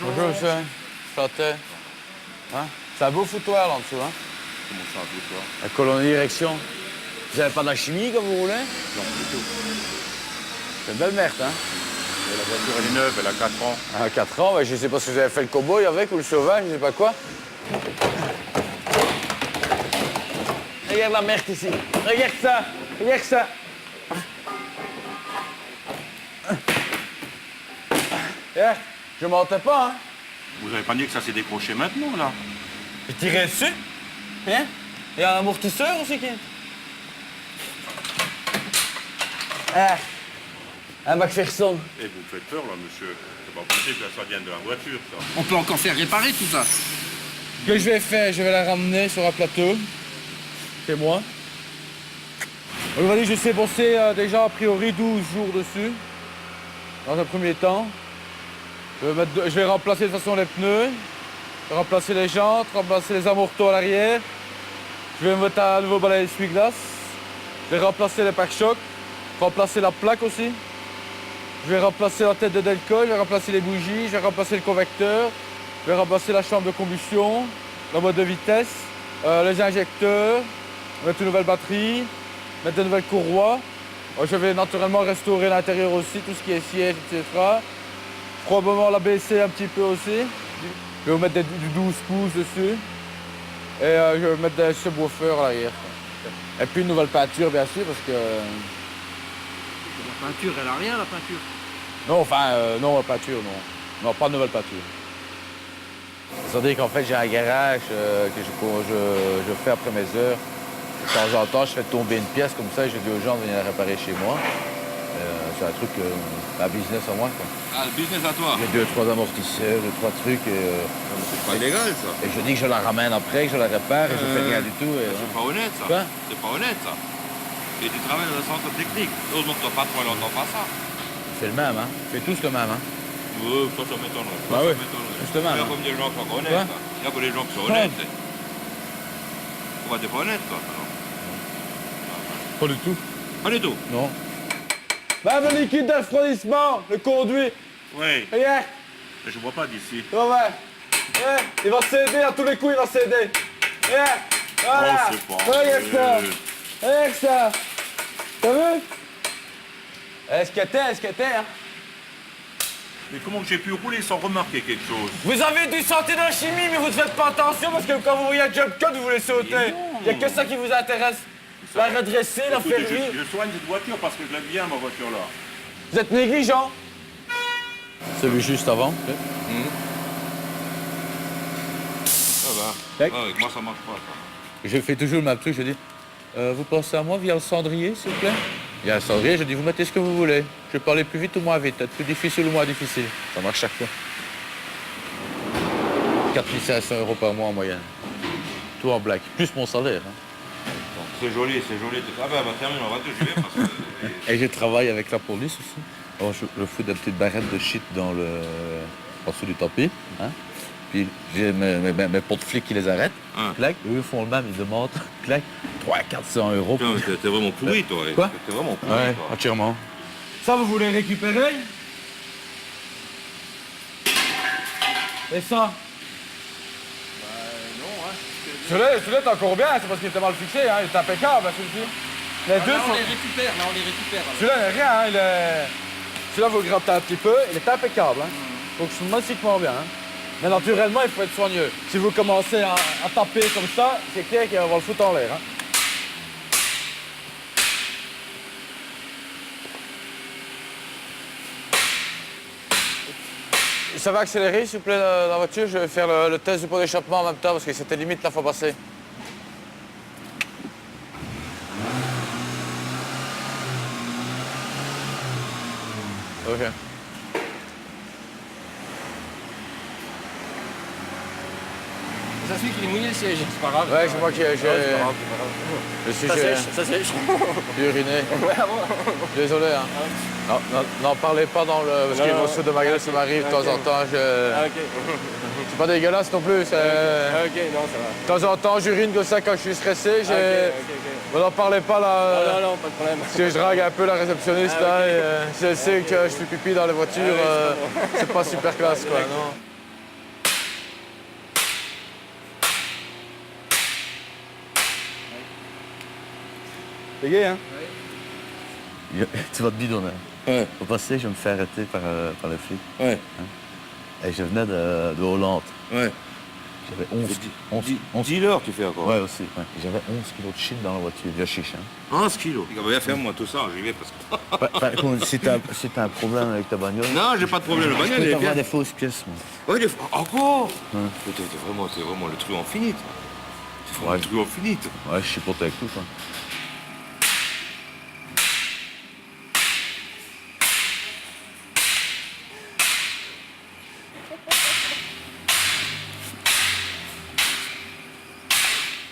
Bonjour, monsieur. Santé. Hein? C'est un beau foutoir là en dessous, hein? Comment ça, un peu, toi? La colonie d'érection. Vous avez pas de la chimie quand vous roulez? Non, du tout. C'est une belle merde, hein? Et la voiture, elle est neuve, elle a 4 ans. À 4 ans, ouais, je sais pas si vous avez fait le cow-boy avec ou le sauvage, je sais pas quoi. Regarde la merde ici. Regarde ça. Regarde ça. Yeah. Je mentais pas, hein? Vous avez pas dit que ça s'est décroché maintenant, là? Je tirais dessus. Hein? Il y a un amortisseur aussi qui est. Ah. Un McPherson. Et vous me faites peur, là, monsieur. C'est pas possible que ça vienne de la voiture, ça. On peut encore faire réparer tout ça. Ce que je vais faire, je vais la ramener sur un plateau. C'est moi. Aujourd'hui, je sais bosser déjà a priori 12 jours dessus. Dans un premier temps. Je vais remplacer de toute façon les pneus. Je vais remplacer les jantes, remplacer les amortos à l'arrière. Je vais mettre un nouveau balai essuie-glace. Je vais remplacer les pare-chocs. Remplacer la plaque aussi. Je vais remplacer la tête de Delco, je vais remplacer les bougies, je vais remplacer le convecteur. Je vais remplacer la chambre de combustion, la boîte de vitesse, les injecteurs, mettre une nouvelle batterie, mettre de nouvelles courroies. Je vais naturellement restaurer l'intérieur aussi, tout ce qui est siège, etc. Probablement la baisser un petit peu aussi. Je vais mettre du 12 pouces dessus. Et je vais mettre des subwoofers à l'arrière. Et puis une nouvelle peinture, bien sûr, parce que... La peinture, elle a rien, la peinture. Non, enfin, non, la peinture, non. Non, pas de nouvelle peinture. C'est-à-dire qu'en fait, j'ai un garage que je fais après mes heures. De temps en temps, je fais tomber une pièce comme ça et je dis aux gens de venir la réparer chez moi. C'est un truc, un business en moi, quoi. Ah, le business à toi. J'ai 2-3 amortisseurs, 2-3 trucs. C'est pas légal, ça. Et je dis que je la ramène après, que je la répare et je fais rien du tout. Et, C'est pas honnête, ça. Quoi? C'est pas honnête, ça. Et tu travailles dans un centre technique. Heureusement que ton patron, il n'entend pas ça. C'est le même, hein. C'est tous le même, hein. Ça m'étonnerait. Bah Ça oui, m'étonnerait. juste le même, Il y a hein. comme des gens qui sont Quoi? honnêtes, ça. Il y a que des gens qui sont honnêtes. Pourquoi t'es pas honnête, toi, alors? Pas du tout. Pas du tout. Non. Même le liquide de refroidissement, le conduit. Oui, Regarde. mais je vois pas d'ici. Ouais. Il va céder à tous les coups, il va céder. Voilà. Oh, c'est pas Regarde ça. vrai. Regarde ça. T'as vu? Esqueté, hein. Mais comment j'ai pu rouler sans remarquer quelque chose? Vous avez dû sentir de la chimie, mais vous ne faites pas attention parce que quand vous voyez un jump cut, vous voulez sauter. Il n'y a que ça qui vous intéresse. La redresser, la faire Écoutez, vivre. je soigne cette voiture parce que je l'aime bien, ma voiture-là. Vous êtes négligent. Celui juste avant. Ça va. Tac. Avec moi, ça marche pas, ça. Je fais toujours le même truc, je dis, vous pensez à moi via le cendrier, s'il vous plaît? Il y a un cendrier, je dis, vous mettez ce que vous voulez. Je vais parler plus vite ou moins vite, être plus difficile ou moins difficile. Ça marche chaque fois. 4 500 € par mois en moyenne. Tout en black, plus mon salaire. Hein. C'est joli, c'est joli. Ah ben, bah, termine, on va te juger parce que... Et je travaille avec la police aussi. Alors, je fous des petites barrettes de shit en dessous du tapis. Hein. Puis j'ai mes potes flics qui les arrêtent. Hein. Clac, eux ils font le même, ils demandent, clac, 300 à 400 €. Putain, t'es vraiment pourri, toi. Quoi? T'es vraiment pourri, Ouais, toi. entièrement. Ça, vous voulez récupérer? Et ça? Non, hein. Celui-là, t'es encore bien, c'est parce qu'il était mal fixé, hein. Il est impeccable, hein, celui-ci. Les deux on sont... les récupère, là, on les récupère. alors. Celui-là, il n'est rien, hein. Celui-là, vous le grattez un petit peu, il est impeccable, hein. Donc, c'est magnifiquement bien, hein. Mais naturellement, il faut être soigneux. Si vous commencez à taper comme ça, c'est clair qu'il va le foutre en l'air, hein. Ça va accélérer, s'il vous plaît, la voiture? Je vais faire le test du pot d'échappement en même temps, parce que c'était limite la fois passée. Ok. ça se fait qu'il est mouillé le siège, c'est pas grave. Ouais, c'est moi qui ai... C'est pas grave, c'est pas grave. Je suis Ça sèche, ça sèche. j'ai uriné. Ouais, bon. Désolé, hein. Non, n'en parlez pas dans le... Parce Non, que les non, morceaux de ma gueule, ça m'arrive de temps en temps. Ah, ok. C'est pas dégueulasse non plus. Ah, ok, non, ça va. De temps en temps, j'urine comme ça quand je suis stressé. Ah, ok. Mais n'en parlez pas là. Non, pas de problème. Parce que je drague un peu la réceptionniste Ah, ok. là. Et, je sais que je fais pipi dans les voitures. C'est pas super classe quoi, non. C'est gay, hein? Tu vas te bidonner. Ouais. Au passé, je me fais arrêter par les flics. Ouais. Et je venais de Hollande. Ouais. J'avais 11 Dis-leur, tu fais encore. Ouais, aussi. Ouais. J'avais 11 kilos de shit dans la voiture, de chiche. Hein. 11 kilos. Il va bien faire moi tout ça, j'y vais parce que. Si t'as un problème avec ta bagnole, Non, j'ai pas de problème, le je bagnole peux est t'avoir bien. des fausses pièces. Moi. Ouais, encore T'es vraiment le truand fini, toi. T'es vraiment Ouais. le truand fini, toi. Ouais, je chipote avec tout. Quoi.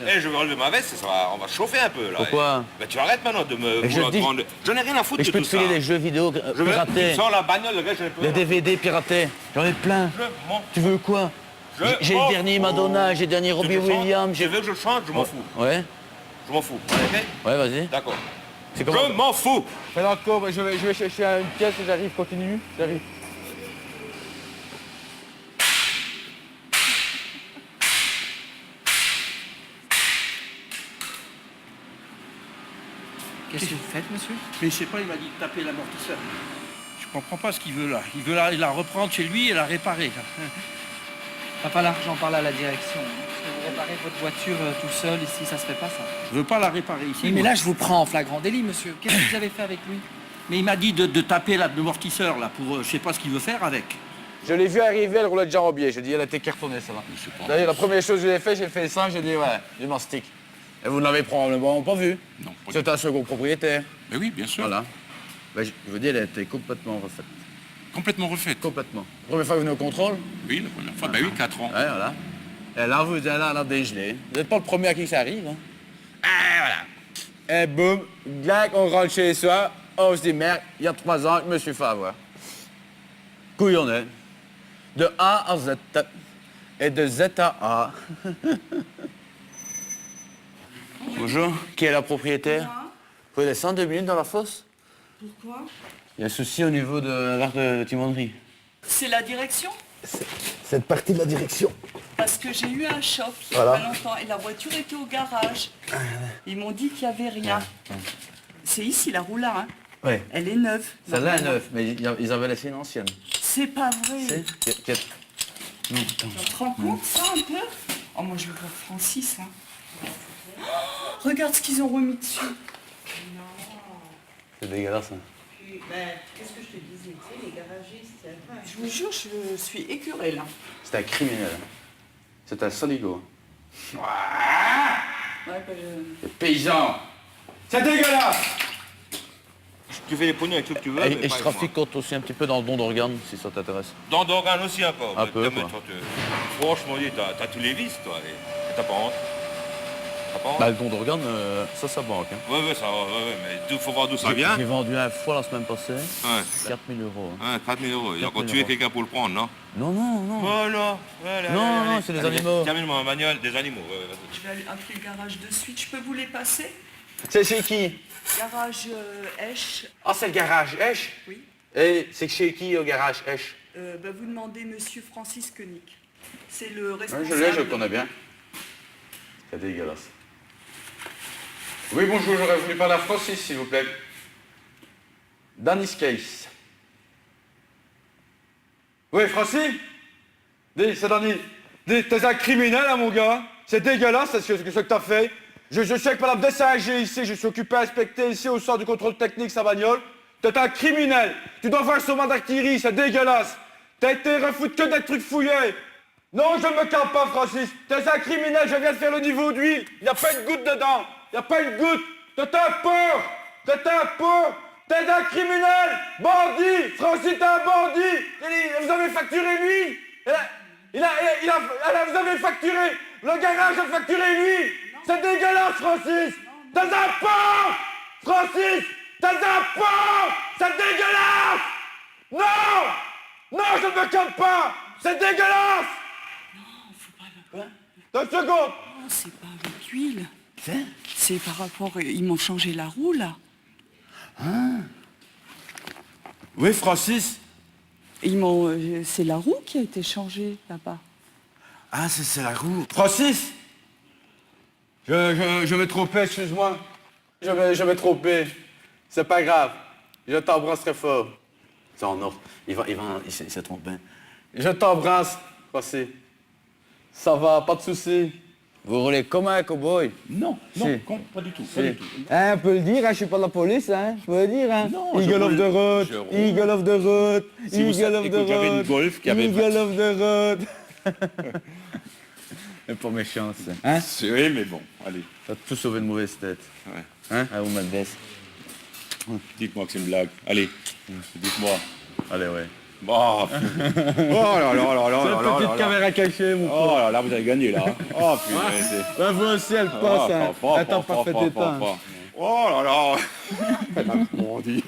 Eh, je vais relever ma veste, on va chauffer un peu là. Pourquoi? Ben, tu arrêtes maintenant de me Mais je vouloir dis- prendre. J'en ai rien à foutre Et de je peux tout te ça. filer des jeux vidéo Je veux piratés, tu sors la bagnole, le gars, je n'ai plus des rien. DVD piratés. J'en ai plein. Je m'en Tu veux quoi? Je J'ai m'en le dernier fous. Madonna, j'ai le dernier Tu veux Robbie que je chante Williams. Tu veux que je chante, je m'en fous. Ouais, Je m'en fous. Ok? ouais, vas-y. D'accord. C'est comment? Je m'en fous. Fais encore, je vais chercher une pièce et j'arrive, continue. J'arrive. Qu'est-ce que vous faites, monsieur? Mais je sais pas, il m'a dit de taper l'amortisseur. Je comprends pas ce qu'il veut là. Il veut la reprendre chez lui et la réparer. Papa, là, j'en parle à la direction. Parce que vous réparez votre voiture tout seul ici, ça se fait pas, ça. Je veux pas la réparer ici. Oui, mais moi. là, je vous prends en flagrant délit, monsieur. Qu'est-ce que vous avez fait avec lui? Mais il m'a dit de taper l'amortisseur là pour. Je sais pas ce qu'il veut faire avec. Je l'ai vu arriver, elle roulait déjà en biais. Je dis, elle a été cartonnée, ça va. D'ailleurs, la première chose que j'ai fait ça, j'ai dit, ouais, du mastic. Et vous ne l'avez probablement pas vu. Non. C'est un second propriétaire. Mais oui, bien sûr. Voilà. Ben, je veux dire, elle a été complètement refaite. Complètement refait. Complètement. Première fois que vous venez au contrôle. Oui, la première fois. Ben oui, 4 ans. Ouais, voilà. Et là, vous êtes là, elle a dégelé. Vous n'êtes pas le premier à qui ça arrive. Hein. Et voilà. Et boum, glac, on rentre chez soi. On se dit, merde, il y a 3 ans, je me suis fait avoir. Couillonné. De A à Z. Et de Z à A. Bonjour, qui est la propriétaire? Vous pouvez descendre 2 minutes dans la fosse? Pourquoi? Il y a un souci au niveau de l'arc de timonerie. C'est la direction? Cette partie de la direction. Parce que j'ai eu un choc il y a pas longtemps et la voiture était au garage. Ils m'ont dit qu'il n'y avait rien. C'est ici la roue là, hein? Oui. Elle est neuve. Celle-là est neuve, mais ils avaient laissé une ancienne. C'est pas vrai. Non, attends. Tu te rends compte ça un peu? Oh moi je veux voir Francis. Hein. Oh, regarde ce qu'ils ont remis dessus. C'est dégueulasse. Hein. Qu'est-ce que je te disais, tu sais, les garagistes, je vous jure, je suis écœurée là. C'est un criminel. Hein. C'est un soligo. Ouais, bah, Les paysans. C'est dégueulasse. Tu fais les pognons avec ce que tu veux. mais Et pas je avec trafique aussi un petit peu dans le don d'organes, si ça t'intéresse. moi. Dans d'organes aussi encore. Un Mais peu, mais quoi. toi, franchement, t'as tous les vices, toi. Et t'as pas honte. T'as pas honte. Bah, le don d'organes, ça manque. Hein. Ouais, ça va, ouais, mais il faut voir d'où ça vient. J'ai vendu un foie la semaine passée, Ouais. 4 000 euros. Hein. 4 000 euros. Il a 4 000 encore tué euros. quelqu'un pour le prendre, non? Non, non, non. Voilà. Non, c'est des animaux. Termine-moi un manuel des animaux. Ouais, vas-y. je vais aller appeler le garage de suite. Je peux vous les passer? C'est chez qui? Garage Esch. Ah, c'est le garage Esch. Oui. Et c'est chez qui au garage Esch? Bah, vous demandez Monsieur Francis Koenig. C'est le Ouais, responsable. je le connais bien. C'est dégueulasse. Oui, bonjour, j'aurais voulu parler à Francis, s'il vous plaît. Danny's Case. Oui, Francis? Dis, c'est Danny. Dis, t'es un criminel, hein, mon gars. C'est dégueulasse, ce que t'as fait. Je suis avec Madame Dessanger ici, je suis occupé à inspecter ici au centre du contrôle technique sa bagnole. T'es un criminel. Tu dois voir son mandat d'artillerie, c'est dégueulasse. T'as été refoutu que des trucs fouillés. Non, je ne me calme pas, Francis. T'es un criminel, je viens de faire le niveau d'huile. Il n'y a pas une goutte dedans. Il n'y a pas une goutte. T'es un porc. T'es un porc. T'es un criminel. Bandit. Francis, t'es un bandit. Vous avez facturé l'huile. Vous avez facturé. Le garage a facturé lui. C'est dégueulasse, Francis. T'as un pont, Francis. T'as un pont. C'est dégueulasse. Non. Non, je ne me calme pas. C'est dégueulasse. Non, faut pas... 2 secondes. Non, c'est pas avec l'huile. C'est par rapport... Ils m'ont changé la roue, là. Oui, Francis. Ils m'ont... c'est la roue qui a été changée, là-bas. Ah, c'est la roue. Francis. Je me trompais, excuse-moi. Je me trompais. C'est pas grave. Je t'embrasse très fort. C'est en ordre. Il s'est trompé. Je t'embrasse, Francis. Ça va, pas de soucis. Vous roulez comme un cow-boy. Non, Si. pas du tout. Pas du tout. Hein, on peut le dire, hein, je suis pas de la police, hein. Je peux le dire, hein. Non, Eagle je of roule- the road, je roule. Eagle of the road, Si vous Eagle of savez the que j'avais une road, Golf qui avait Eagle of the road. C'est pas méchant, ça. Hein? Oui, mais bon, allez, Ça a tout sauvé de mauvaise tête. Ouais. Hein? À vous, Madès. dites-moi que c'est une blague. Allez, dites-moi. Allez, ouais. Oh, oh là là là là C'est là une là petite là. caméra cachée, mon Oh là là, vous avez gagné là. Oh putain, c'est... La voix aussi, elle passe, hein. Attends, pas fait d'état. Oh là là. Elle m'a dit.